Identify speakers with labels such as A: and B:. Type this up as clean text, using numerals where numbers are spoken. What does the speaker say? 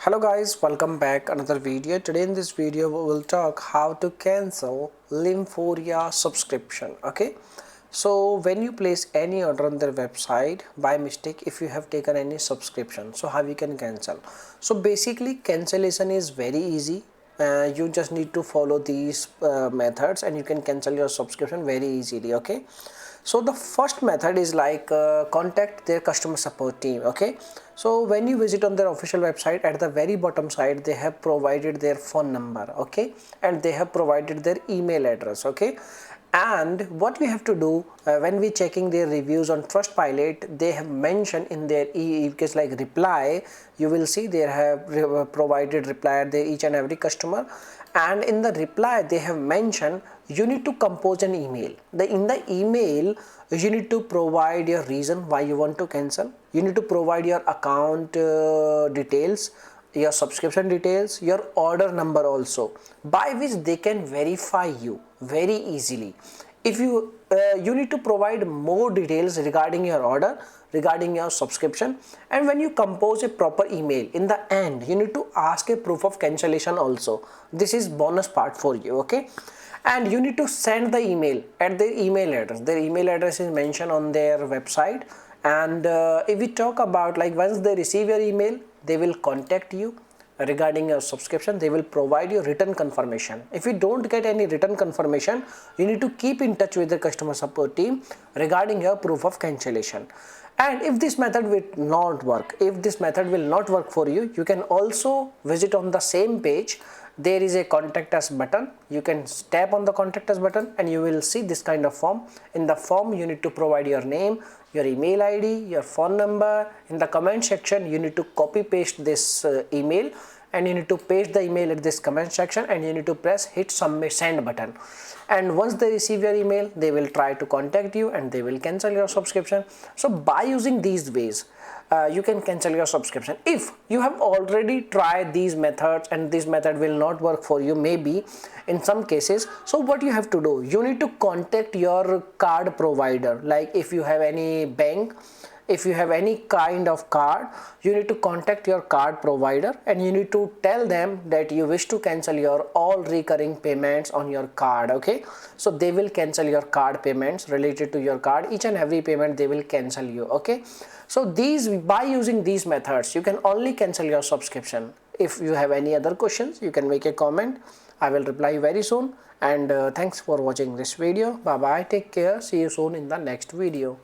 A: Hello guys, welcome back another video. Today in this video we will talk how to cancel Lymphoria subscription. Okay, so when you place any order on their website by mistake, if you have taken any subscription, so how you can cancel. So basically cancellation is very easy. You just need to follow these methods and you can cancel your subscription very easily. Okay, so the first method is like contact their customer support team. Okay, so when you visit on their official website, at the very bottom side they have provided their phone number, okay, and they have provided their email address. Okay, and what we have to do when we checking their reviews on Trustpilot, they have mentioned in their case like reply, you will see they have provided reply at their each and every customer, and in the reply they have mentioned you need to compose an email. In the email you need to provide your reason why you want to cancel. You need to provide your account details, your subscription details, your order number also, by which they can verify you very easily. If you need to provide more details regarding your order, regarding your subscription, and when you compose a proper email, in the end you need to ask a proof of cancellation also. This is bonus part for you. Okay, and you need to send the email at their email address. Their email address is mentioned on their website, and if we talk about like once they receive your email, they will contact you regarding your subscription. They will provide you written confirmation. If you don't get any written confirmation, you need to keep in touch with the customer support team regarding your proof of cancellation. And if this method will not work, for you, you can also visit on the same page. There is a contact us button. You can tap on the contact us button and you will see this kind of form. In the form you need to provide your name, your email ID, your phone number. In the comment section you need to copy paste this email, and you need to paste the email at this comment section, and you need to press hit submit send button. And once they receive your email, they will try to contact you and they will cancel your subscription. So by using these ways, you can cancel your subscription. If you have already tried these methods and this method will not work for you, maybe in some cases, so what you have to do, you need to contact your card provider. Like if you have any bank, if you have any kind of card, you need to contact your card provider and you need to tell them that you wish to cancel your all recurring payments on your card. Okay, so they will cancel your card payments related to your card. Each and every payment they will cancel you. Okay, so by using these methods you can only cancel your subscription. If you have any other questions, you can make a comment. I will reply very soon. And thanks for watching this video. Bye bye, take care, see you soon in the next video.